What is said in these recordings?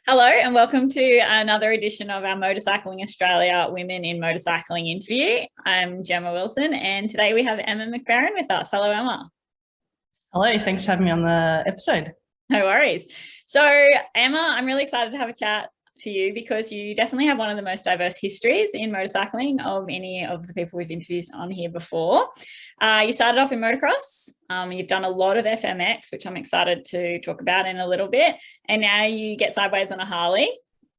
Hello and welcome to another edition of our Motorcycling Australia Women in Motorcycling interview. I'm Gemma Wilson and today we have Emma McFerran with us. Hello, Emma. Hello, thanks for having me on the episode. No worries. So Emma, I'm really excited to have a chat to you because you definitely have one of the most diverse histories in motorcycling of any of the people we've interviewed on here before. You started off in motocross. You've done a lot of FMX, which I'm excited to talk about in a little bit. And now you get sideways on a Harley.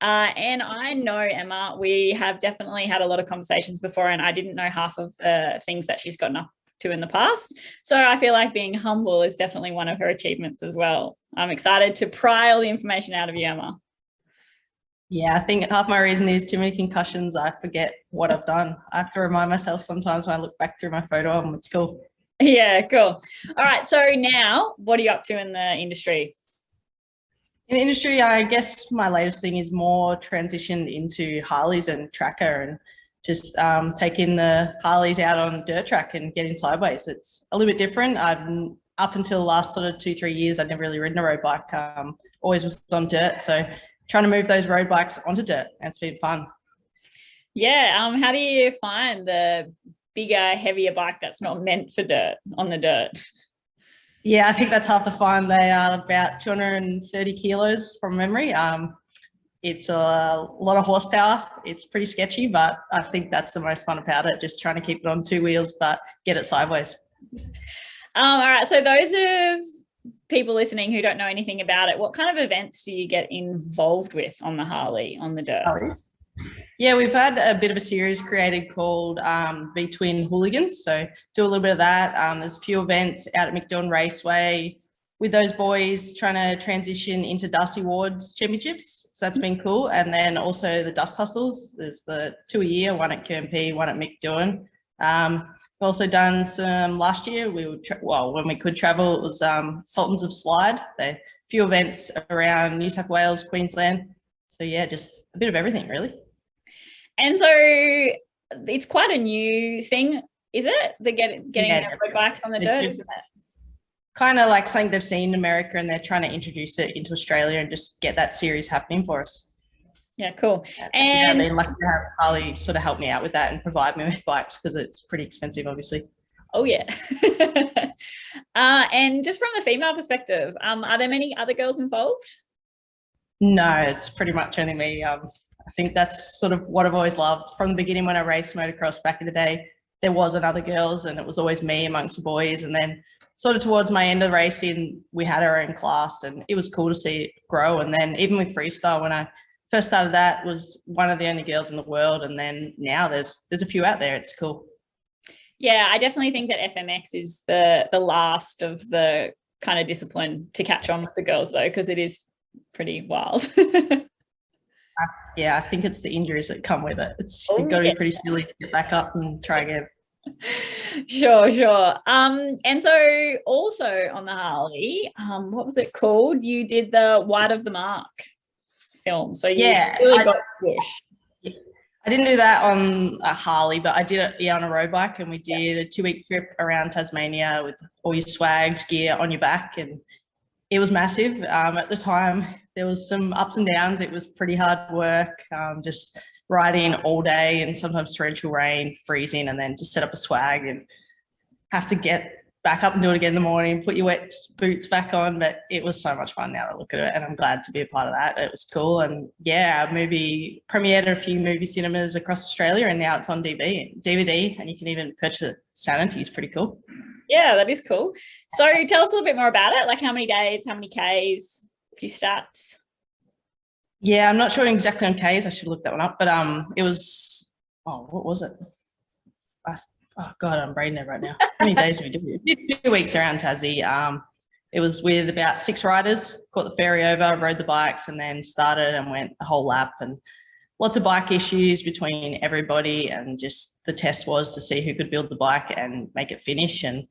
And I know, Emma, we have definitely had a lot of conversations before, and I didn't know half of the things that she's gotten up to in the past. So I feel like being humble is definitely one of her achievements as well. I'm excited to pry all the information out of you, Emma. Yeah, I think half my reason is too many concussions. I forget what I've done. I have to remind myself sometimes when I look back through my photo album. It's cool. Yeah, cool. All right. So now what are you up to in the industry? In the industry, I guess my latest thing is more transitioned into Harleys and tracker and just taking the Harleys out on dirt track and getting sideways. It's a little bit different. Up until the last sort of 2-3 years, I'd never really ridden a road bike. Always was on dirt. So trying to move those road bikes onto dirt, and it's been fun. Yeah. How do you find the bigger, heavier bike that's not meant for dirt on the dirt? Yeah, I think that's half the fun. They are about 230 kilos from memory. It's a lot of horsepower. It's pretty sketchy, but I think that's the most fun about it, just trying to keep it on two wheels, but get it sideways. All right. So those of people listening who don't know anything about it, what kind of events do you get involved with on the Harley, on the dirt? Harleys. Yeah, we've had a bit of a series created called Between Hooligans. So do a little bit of that. There's a few events out at McDonald Raceway with those boys trying to transition into Darcy Ward's championships. So that's been cool. And then also the Dust Hustles. There's the two a year, one at KMP, one at McDowan. We've also done some last year. We would when we could travel, it was Sultans of Slide. A few events around New South Wales, Queensland. So yeah, just a bit of everything really. And so it's quite a new thing, is it? The getting road bikes on the dirt, isn't it? Kind of like something they've seen in America, and they're trying to introduce it into Australia and just get that series happening for us. Yeah, cool. And I've been lucky to have Harley sort of help me out with that and provide me with bikes because it's pretty expensive, obviously. Oh yeah. And just from the female perspective, are there many other girls involved? No, it's pretty much only me. I think that's sort of what I've always loved from the beginning. When I raced motocross back in the day, there wasn't other girls and it was always me amongst the boys. And then sort of towards my end of racing, we had our own class and it was cool to see it grow. And then even with freestyle, when I first started, that was one of the only girls in the world. And then now there's a few out there. It's cool. Yeah, I definitely think that FMX is the last of the kind of discipline to catch on with the girls though, because it is pretty wild. Yeah, I think it's the injuries that come with it. You've got to be pretty silly to get back up and try again. Sure. And so also on the Harley, what was it called? You did the Wide of the Mark film. So you really got pushed. I didn't do that on a Harley, but I did it on a road bike, and we did a 2-week trip around Tasmania with all your swags, gear on your back, and it was massive. At the time, there was some ups and downs. It was pretty hard work, just riding all day and sometimes torrential rain, freezing, and then to set up a swag and have to get back up and do it again in the morning, put your wet boots back on. But it was so much fun now to look at it, and I'm glad to be a part of that. It was cool. And yeah, our movie premiered at a few movie cinemas across Australia, and now it's on DVD, and you can even purchase it. Sanity is pretty cool. Yeah, that is cool. So tell us a little bit more about it, like how many days, how many Ks, a few stats. Yeah, I'm not sure exactly on Ks. I should look that one up. But it was, what was it? Oh God, I'm brain dead right now. How many days did we do? We did 2 weeks around Tassie. It was with about 6 riders, caught the ferry over, rode the bikes, and then started and went a whole lap. And lots of bike issues between everybody, and just the test was to see who could build the bike and make it finish. And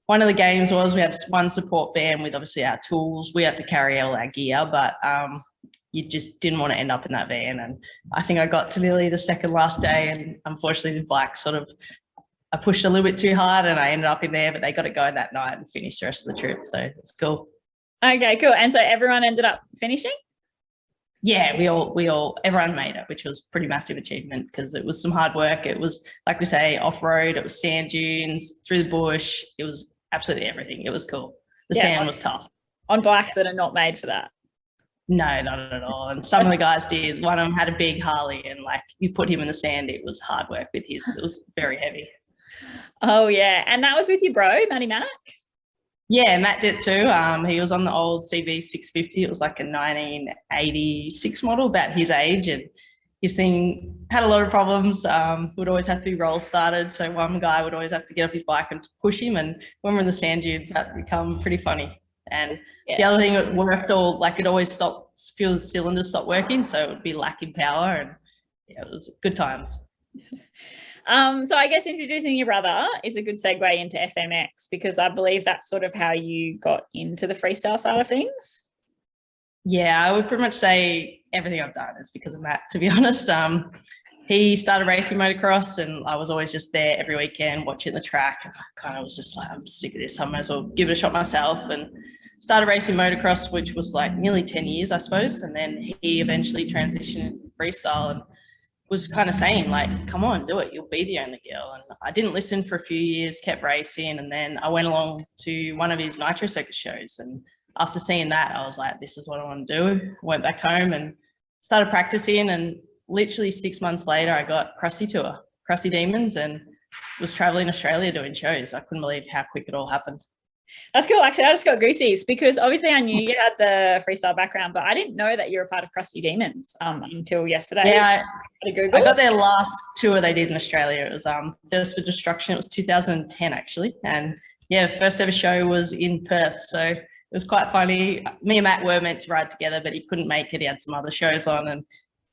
one of the games was we had one support van with obviously our tools. We had to carry all our gear, but you just didn't want to end up in that van. And I think I got to nearly the second last day, and unfortunately the bike I pushed a little bit too hard and I ended up in there, but they got it going that night and finished the rest of the trip. So it's cool. Okay, cool. And so everyone ended up finishing? Yeah, everyone made it, which was pretty massive achievement because it was some hard work. It was, like we say, off-road, it was sand dunes, through the bush. It was absolutely everything. It was cool. The Yeah, sand was tough. on bikes that are not made for that. No, not at all. And some of the guys did. One of them had a big Harley, and like you put him in the sand, it was hard work with his. It was very heavy. Oh yeah, and that was with your bro, Maddie Mack? Yeah, Matt did too. He was on the old CB 650. It was like a 1986 model, about his age, and his thing had a lot of problems. Would always have to be roll started, so one guy would always have to get off his bike and push him. And when we're in the sand dunes, that become pretty funny. And the other thing, it worked all like it always stopped. Few of the cylinders stopped working, so it would be lacking power, and yeah, it was good times. So I guess introducing your brother is a good segue into FMX, because I believe that's sort of how you got into the freestyle side of things. Yeah, I would pretty much say everything I've done is because of Matt, to be honest. He started racing motocross, and I was always just there every weekend watching the track. And I kind of was just like, I'm sick of this. I might as well give it a shot myself, and started racing motocross, which was like nearly 10 years, I suppose. And then he eventually transitioned into freestyle and was kind of saying like, come on, do it. You'll be the only girl. And I didn't listen for a few years, kept racing. And then I went along to one of his Nitro Circus shows. And after seeing that, I was like, this is what I want to do. Went back home and started practicing. And literally 6 months later, I got Crusty Demons, and was traveling Australia doing shows. I couldn't believe how quick it all happened. That's cool. Actually, I just got goosies because obviously I knew you had the freestyle background, but I didn't know that you were a part of Crusty Demons until yesterday. Yeah, I got their last tour they did in Australia. It was Thirst for Destruction. It was 2010 actually, and yeah, first ever show was in Perth. So it was quite funny. Me and Matt were meant to ride together, but he couldn't make it. He had some other shows on, and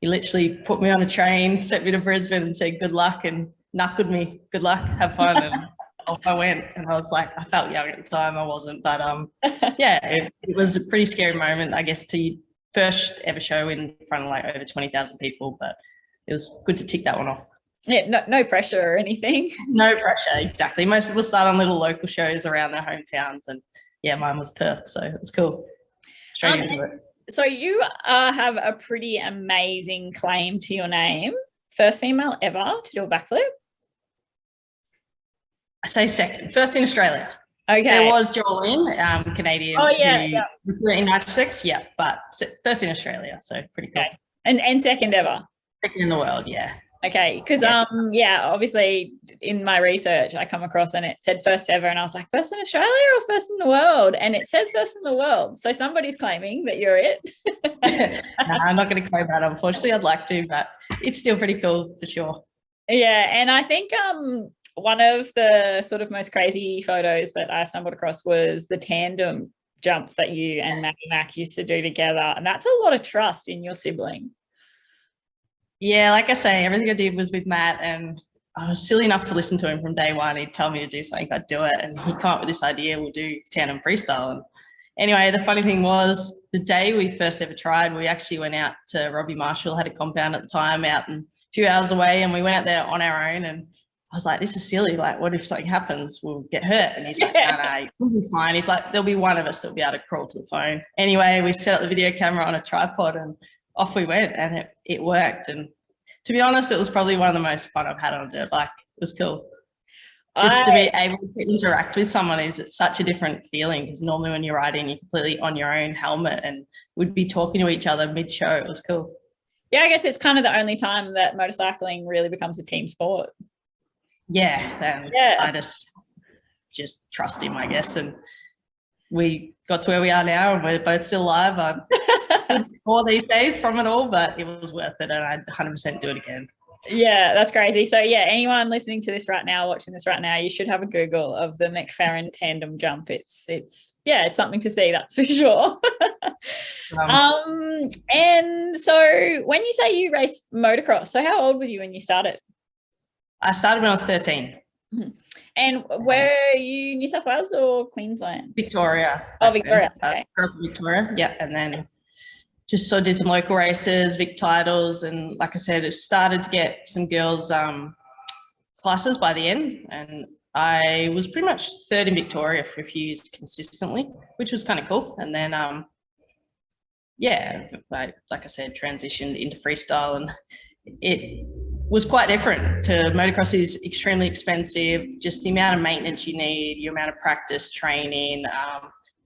he literally put me on a train, sent me to Brisbane, and said good luck, and knuckled me. Good luck, have fun. And off I went, and I was like, I felt young at the time. I wasn't, but yeah, it was a pretty scary moment, I guess, to first ever show in front of like over 20,000 people, but it was good to tick that one off. Yeah, no pressure or anything. No pressure, exactly. Most people start on little local shows around their hometowns, and yeah, mine was Perth, so it was cool. Straight into it. So you have a pretty amazing claim to your name. First female ever to do a backflip. I say second. First in Australia. Okay. There was Jolene, Canadian. Oh, yeah. In Nitrosex, yeah, but first in Australia, so pretty cool. Okay. And second ever? Second in the world, yeah. Okay, because obviously in my research I come across and it said first ever, and I was like, first in Australia or first in the world? And it says first in the world, so somebody's claiming that you're it. No, I'm not going to claim that, unfortunately. I'd like to, but it's still pretty cool for sure. Yeah, and I think one of the sort of most crazy photos that I stumbled across was the tandem jumps that you and Maddie Mack used to do together, and that's a lot of trust in your sibling. Yeah, like I say, everything I did was with Matt, and I was silly enough to listen to him from day one. He'd tell me to do something, I'd do it, and he'd come up with this idea, we'll do tandem freestyle. And anyway, the funny thing was, the day we first ever tried, we actually went out to Robbie Marshall, had a compound at the time out and a few hours away, and we went out there on our own, and I was like, this is silly. Like, what if something happens? We'll get hurt. And he's like, no, we'll be fine. He's like, there'll be one of us that'll be able to crawl to the phone. Anyway, we set up the video camera on a tripod and off we went, and it worked. And to be honest, it was probably one of the most fun I've had on a dirt bike. It was cool. Just to be able to interact with someone is such a different feeling, because normally when you're riding, you're completely on your own helmet and we'd be talking to each other mid-show. It was cool. Yeah, I guess it's kind of the only time that motorcycling really becomes a team sport. Yeah, I just trust him, I guess, and we got to where we are now, and we're both still alive. I'm more these days from it all, but it was worth it, and I'd 100% do it again. Yeah, that's crazy. So yeah, anyone listening to this right now, watching this right now, you should have a Google of the McFerran tandem jump. It's something to see, that's for sure. And so when you say you race motocross, so how old were you when you started? I started when I was 13. Mm-hmm. And where are you, New South Wales or Queensland? Victoria. Oh, Victoria. Okay. Victoria, yeah. And then just sort of did some local races, Vic titles, and like I said, it started to get some girls' classes by the end. And I was pretty much third in Victoria for a few years consistently, which was kind of cool. And then yeah, like I said, transitioned into freestyle, and it was quite different. To motocross is extremely expensive. Just the amount of maintenance you need, your amount of practice, training,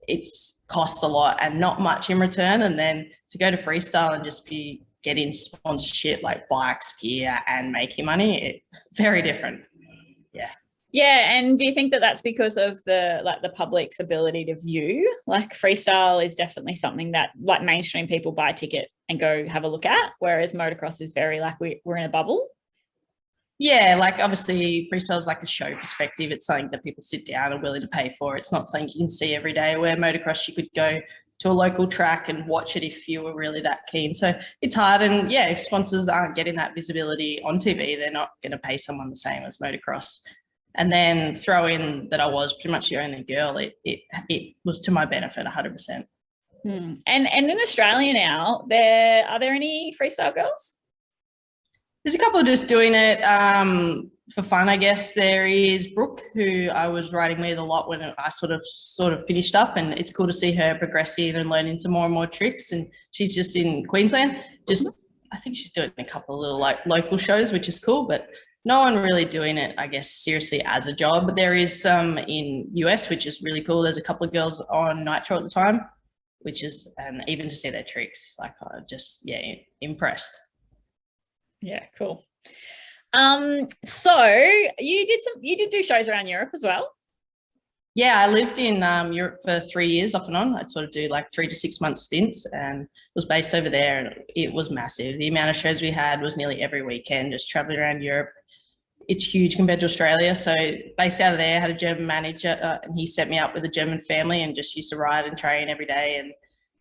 it's costs a lot and not much in return. And then to go to freestyle and just be getting sponsorship like bikes, gear, and making money, very different. Yeah. Yeah, and do you think that that's because of the public's ability to view? Like freestyle is definitely something that like mainstream people buy a ticket and go have a look at, whereas motocross is very like we're in a bubble. Yeah, like obviously freestyle is like a show perspective. It's something that people sit down and willing to pay for. It's not something you can see every day, where motocross you could go to a local track and watch it if you were really that keen. So it's hard. And yeah, if sponsors aren't getting that visibility on TV, they're not going to pay someone the same as motocross. And then throw in that I was pretty much the only girl. It was to my benefit 100%. And in Australia now, are there any freestyle girls? There's a couple just doing it for fun, I guess. There is Brooke, who I was riding with a lot when I sort of finished up, and it's cool to see her progressing and learning some more and more tricks. And she's just in Queensland. I think she's doing a couple of little like local shows, which is cool, but no one really doing it, I guess, seriously as a job. But there is some in US, which is really cool. There's a couple of girls on Nitro at the time, which is, and even to see their tricks, like impressed. Yeah, cool. So you did do shows around Europe as well? Yeah, I lived in Europe for 3 years off and on. I'd sort of do like 3 to 6 month stints and was based over there. And it was massive. The amount of shows we had was nearly every weekend, just traveling around Europe. It's huge compared to Australia. So based out of there, I had a German manager and he set me up with a German family and just used to ride and train every day, and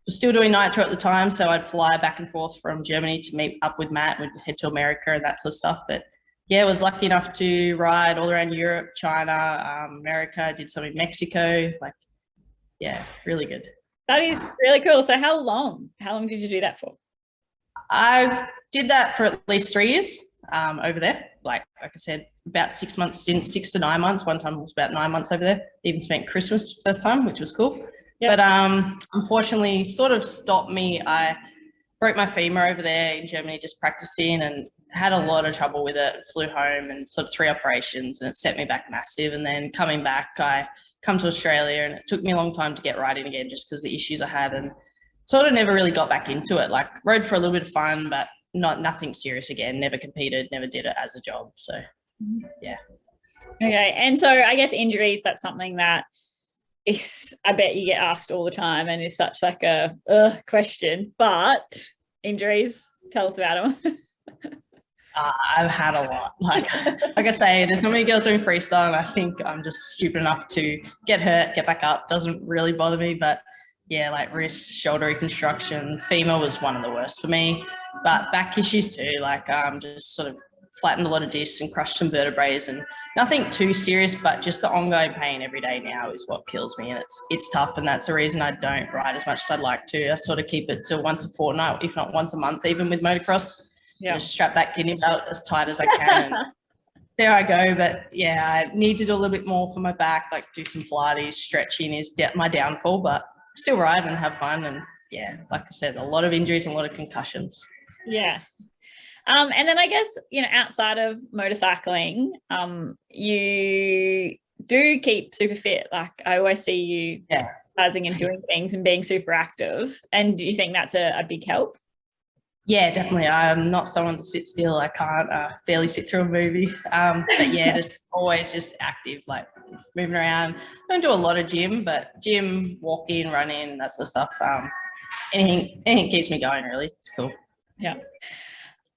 was still doing Nitro at the time. So I'd fly back and forth from Germany to meet up with Matt. We'd head to America and that sort of stuff. But yeah, I was lucky enough to ride all around Europe, China, America. I did some in Mexico. Like, yeah, really good. That is really cool. So how long did you do that for? I did that for at least 3 years over there. Like I said, about 6 months in, 6 to 9 months. One time it was about 9 months over there. Even spent Christmas first time, which was cool. Yep. But unfortunately, sort of stopped me. I broke my femur over there in Germany just practicing and had a lot of trouble with it. Flew home and sort of 3 operations, and it set me back massive. And then coming back, I come to Australia, and it took me a long time to get riding again just because the issues I had, and sort of never really got back into it. Like rode for a little bit of fun, but nothing serious again. Never competed, never did it as a job. So yeah. Okay. And so I guess injuries, that's something that I bet you get asked all the time and is such like a question, but injuries, tell us about them. I've had a lot. Like I say, there's not many girls doing freestyle, and I think I'm just stupid enough to get hurt, get back up. Doesn't really bother me, but yeah, like wrist, shoulder reconstruction, femur was one of the worst for me, but back issues too. Like just sort of flattened a lot of discs and crushed some vertebrae, and nothing too serious, but just the ongoing pain every day now is what kills me, and it's tough, and that's the reason I don't ride as much as I'd like to. I sort of keep it to once a fortnight, if not once a month, even with motocross. Yeah. Just strap that kidney belt as tight as I can. And there I go. But yeah, I need to do a little bit more for my back, like do some Pilates. Stretching is my downfall, but still ride and have fun. And yeah, like I said, a lot of injuries and a lot of concussions. Yeah. And then I guess, outside of motorcycling, you do keep super fit. Like I always see you exercising and doing things and being super active. And do you think that's a big help? Yeah, definitely. I'm not someone to sit still. I can't barely sit through a movie. But yeah, just always just active, like moving around. I don't do a lot of gym, but gym, walking, running, that sort of stuff. Anything keeps me going, really. It's cool. Yeah.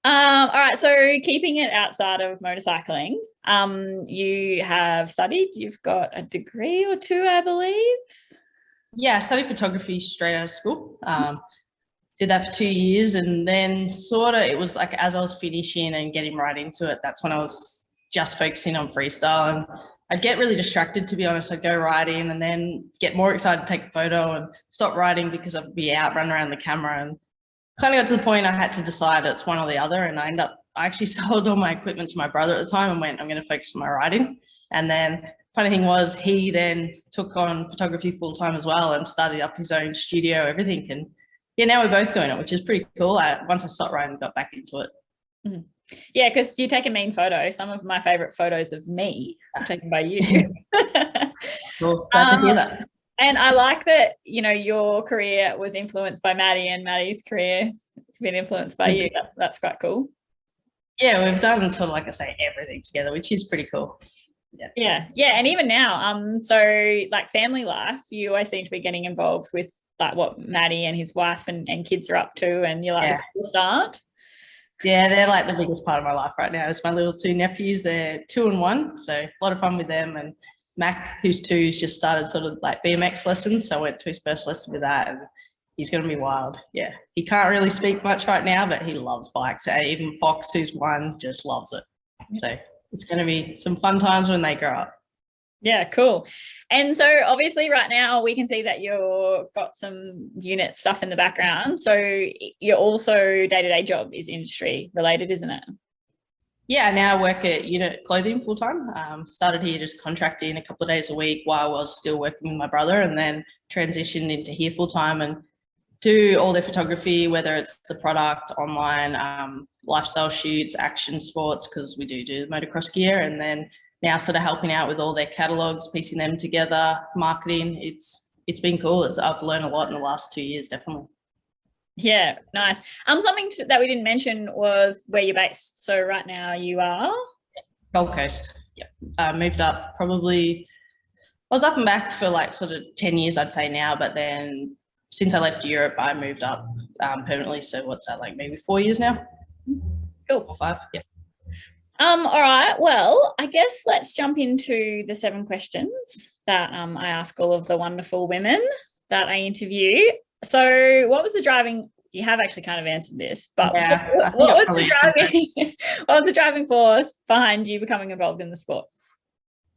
All right. So keeping it outside of motorcycling, you have studied. You've got a degree or two, I believe. Yeah, I studied photography straight out of school. Did that for 2 years, and then sort of it was like as I was finishing and getting right into it, that's when I was just focusing on freestyle, and I'd get really distracted, to be honest. I'd go riding and then get more excited to take a photo and stop riding because I'd be out running around the camera, and kind of got to the point I had to decide it's one or the other, and I actually sold all my equipment to my brother at the time and went, I'm going to focus on my riding. And then funny thing was, he then took on photography full time as well and started up his own studio, everything. And yeah, now we're both doing it, which is pretty cool. Once I stopped riding, got back into it. Mm-hmm. Yeah, because you take a mean photo. Some of my favorite photos of me are taken by you. Cool. Glad to hear that. And I like that, you know, your career was influenced by Maddie and Maddie's career it's been influenced by you. That's quite cool. Yeah, we've done sort of, like I say, everything together, which is pretty cool. Yeah. And even now, so like family life, you always seem to be getting involved with like what Maddie and his wife and kids are up to, and you're like the coolest aunt. Yeah, they're like the biggest part of my life right now. It's my little two nephews. They're 2 and 1, so a lot of fun with them. And Mac, who's 2, has just started sort of like BMX lessons, so I went to his first lesson with that, and he's going to be wild. Yeah, he can't really speak much right now, but he loves bikes. Even Fox, who's 1, just loves it. So it's going to be some fun times when they grow up. Yeah, cool. And so obviously right now we can see that you've got some unit stuff in the background. So your also day-to-day job is industry related, isn't it? Yeah, now I work at Unit Clothing full-time. Started here just contracting a couple of days a week while I was still working with my brother, and then transitioned into here full-time and do all their photography, whether it's the product, online, lifestyle shoots, action sports, because we do the motocross gear, and then now sort of helping out with all their catalogs, piecing them together, marketing. It's been cool. I've learned a lot in the last 2 years, definitely. Yeah, nice. Something that we didn't mention was where you're based. So right now you are? Gold Coast. Yeah. Moved up probably, I was up and back for like sort of 10 years, I'd say now, but then since I left Europe, I moved up permanently. So what's that, like maybe 4 years now? Cool. Or 5, yeah. All right. Well, I guess let's jump into the 7 questions that I ask all of the wonderful women that I interview. So what was the driving? You have actually kind of answered this, but yeah, what was the driving force behind you becoming involved in the sport?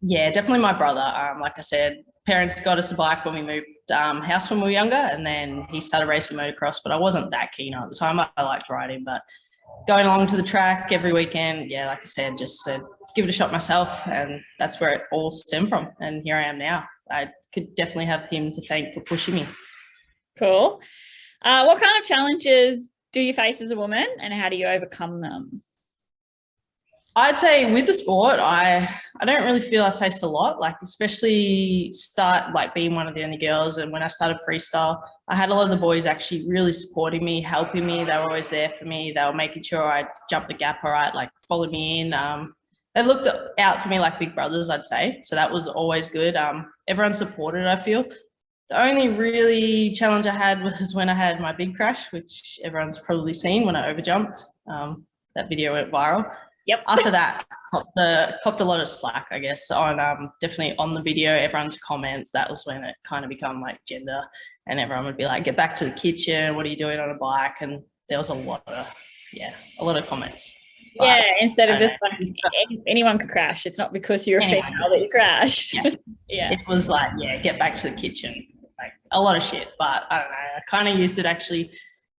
Yeah, definitely my brother. Like I said, parents got us a bike when we moved house when we were younger, and then he started racing motocross, but I wasn't that keen at the time. I liked riding, but going along to the track every weekend, yeah, like I said, just said, give it a shot myself, and that's where it all stemmed from. And here I am now. I could definitely have him to thank for pushing me. Cool. What kind of challenges do you face as a woman, and how do you overcome them? I'd say with the sport, I don't really feel I faced a lot, like especially being one of the only girls. And when I started freestyle, I had a lot of the boys actually really supporting me, helping me. They were always there for me. They were making sure I jumped the gap all right, like followed me in. They looked out for me like big brothers, I'd say. So that was always good. Everyone supported, I feel. The only really challenge I had was when I had my big crash, which everyone's probably seen when I overjumped. That video went viral. Yep. After that, copped a lot of slack, I guess, on definitely on the video, everyone's comments. That was when it kind of become like gender, and everyone would be like, get back to the kitchen, what are you doing on a bike? And there was a lot of comments. Yeah, instead of just like anyone could crash. It's not because you're a female that you crashed. Yeah. It was like, get back to the kitchen. Like a lot of shit, but I don't know. I kind of used it actually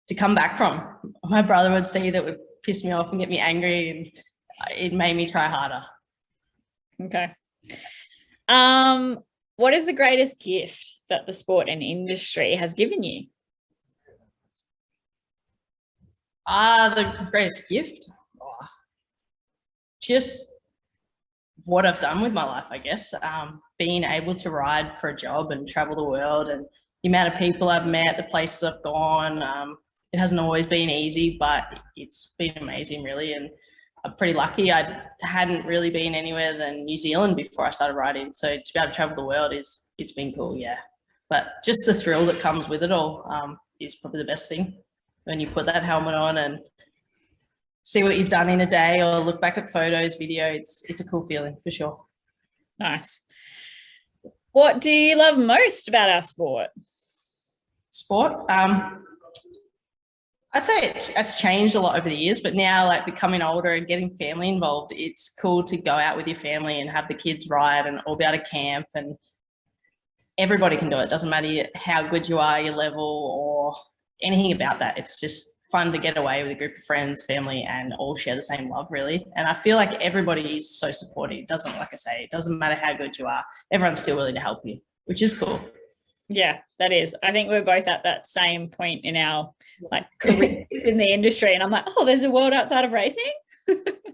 to come back from. My brother would see that would piss me off and get me angry, and it made me try harder. Okay. What is the greatest gift that the sport and industry has given you? The greatest gift? Just what I've done with my life, I guess. Being able to ride for a job and travel the world, and the amount of people I've met, the places I've gone. It hasn't always been easy, but it's been amazing, really. And I'm pretty lucky. I hadn't really been anywhere than New Zealand before I started riding. So to be able to travel the world it's been cool, yeah. But just the thrill that comes with it all is probably the best thing. When you put that helmet on and see what you've done in a day, or look back at photos, video, it's a cool feeling for sure. Nice. What do you love most about our sport? I'd say it's changed a lot over the years, but now, like becoming older and getting family involved, it's cool to go out with your family and have the kids ride and all be able to camp, and everybody can do it. It doesn't matter how good you are, your level, or anything about that. It's just fun to get away with a group of friends, family, and all share the same love, really. And I feel like everybody is so supportive. It doesn't matter how good you are. Everyone's still willing to help you, which is cool. Yeah, that is. I think we're both at that same point in our like careers in the industry. And I'm like, oh, there's a world outside of racing.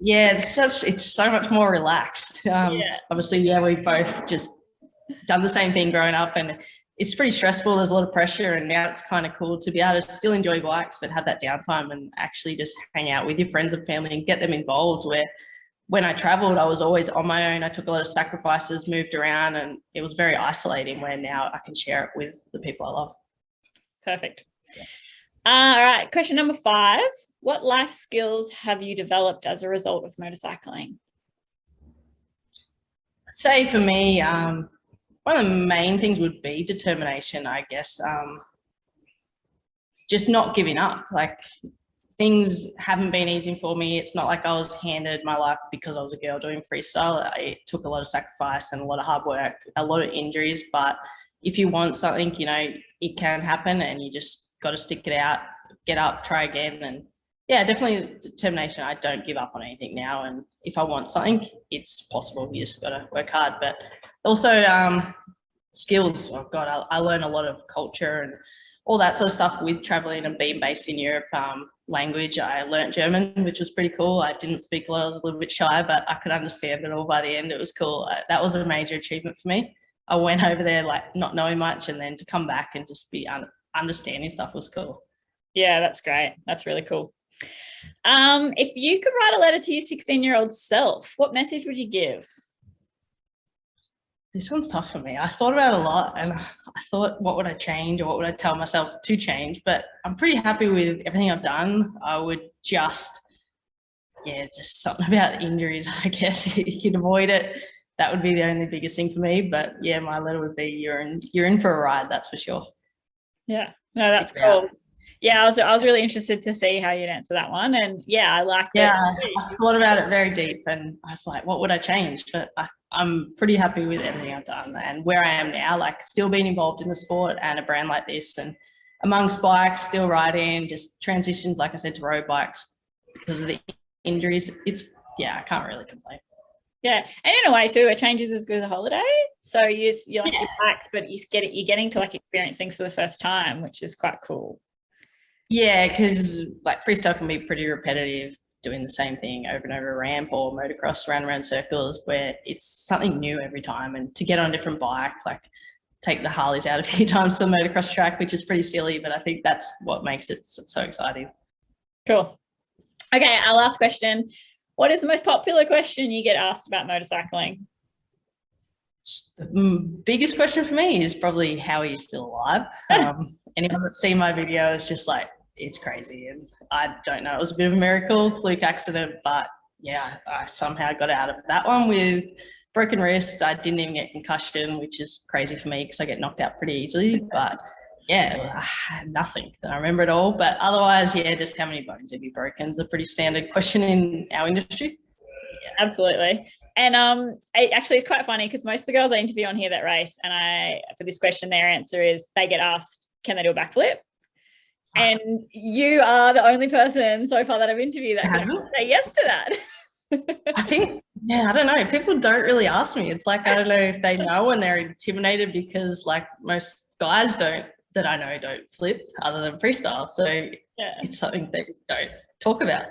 Yeah, it's so much more relaxed. Obviously, yeah, we both just done the same thing growing up, and it's pretty stressful. There's a lot of pressure, and now it's kind of cool to be able to still enjoy bikes, but have that downtime and actually just hang out with your friends and family and get them involved. Where when I traveled, I was always on my own. I took a lot of sacrifices, moved around, and it was very isolating, where now I can share it with the people I love. Perfect. All right. Question number 5. What life skills have you developed as a result of motorcycling? I'd say for me, one of the main things would be determination, I guess. Just not giving up. Like, things haven't been easy for me. It's not like I was handed my life because I was a girl doing freestyle. It took a lot of sacrifice and a lot of hard work, a lot of injuries. But if you want something, you know, it can happen, and you just got to stick it out, get up, try again. And yeah, definitely determination. I don't give up on anything now. And if I want something, it's possible. You just got to work hard. But also skills. Oh God, I learn a lot of culture and all that sort of stuff with traveling and being based in Europe. Language, I learnt German, which was pretty cool. I didn't speak a lot, I was a little bit shy, but I could understand it all by the end. It was cool. That was a major achievement for me. I went over there like not knowing much, and then to come back and just be understanding stuff was cool. Yeah, that's great. That's really cool. If you could write a letter to your 16-year-old self, what message would you give? This one's tough for me. I thought about it a lot, and I thought, what would I change, or what would I tell myself to change? But I'm pretty happy with everything I've done. I would just something about injuries, I guess. If you can avoid it, that would be the only biggest thing for me. But yeah, my letter would be, you're in for a ride, that's for sure. Yeah, no, that's cool. Yeah, I was really interested to see how you'd answer that one. And yeah, I like that. Yeah, I thought about it very deep, and I was like, what would I change? But I'm pretty happy with everything I've done and where I am now, like still being involved in the sport and a brand like this, and amongst bikes, still riding, just transitioned, like I said, to road bikes because of the injuries. I can't really complain. Yeah, and in a way too, a change is as good as a holiday. So you like your bikes, but you're getting to like experience things for the first time, which is quite cool. Yeah, because like freestyle can be pretty repetitive, doing the same thing over and over a ramp, or motocross around circles, where it's something new every time. And to get on a different bike, like take the Harleys out a few times to the motocross track, which is pretty silly, but I think that's what makes it so exciting. Cool. Okay, our last question. What is the most popular question you get asked about motorcycling? The biggest question for me is probably, how are you still alive? Anyone that's seen my video is just like, it's crazy. And I don't know, it was a bit of a miracle, fluke accident, but yeah, I somehow got out of that one with broken wrist. I didn't even get concussion, which is crazy for me because I get knocked out pretty easily. But yeah, I had nothing. I remember it all. But otherwise, yeah, just how many bones have you broken is a pretty standard question in our industry. Yeah. Absolutely. And actually, it's quite funny because most of the girls I interview on here that race, and for this question, their answer is they get asked, can they do a backflip? And you are the only person so far that I've interviewed that can say yes to that. I think, I don't know. People don't really ask me. It's like, I don't know if they know and they're intimidated because like most guys that I know don't flip other than freestyle. So it's something they don't talk about.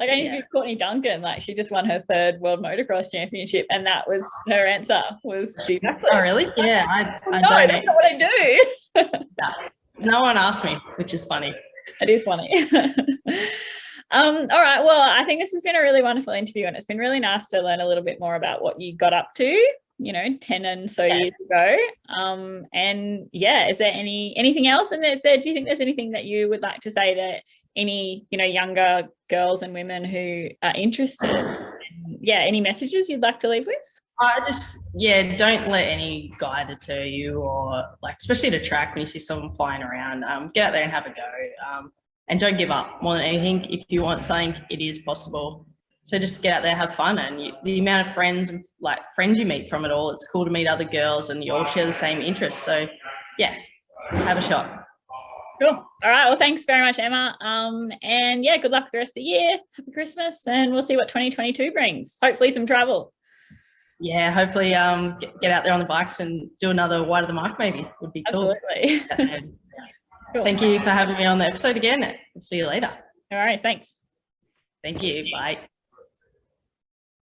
Like I interviewed Courtney Duncan, like she just won her 3rd World Motocross Championship, and that was her answer, was do backflip. Oh really? Yeah, I don't. That's not what I do. No one asked me, which is funny. It is funny. All right. Well, I think this has been a really wonderful interview, and it's been really nice to learn a little bit more about what you got up to, 10 and so years ago. And yeah, is there anything else? And do you think there's anything that you would like to say to any, younger girls and women who are interested? And, any messages you'd like to leave with? I just, don't let any guy deter you, or like, especially at a track when you see someone flying around, get out there and have a go. And don't give up. More than anything, if you want something, it is possible. So just get out there, have fun, and the amount of friends you meet from it all, it's cool to meet other girls and you all share the same interests. So yeah, have a shot. Cool. All right. Well, thanks very much, Emma. And good luck for the rest of the year. Happy Christmas, and we'll see what 2022 brings. Hopefully some travel. yeah, hopefully get out there on the bikes and do another wide of the mark maybe. Would be cool. Absolutely. Cool. Thank you for having me on the episode again. See you later. All right, thanks. Thank you. Bye.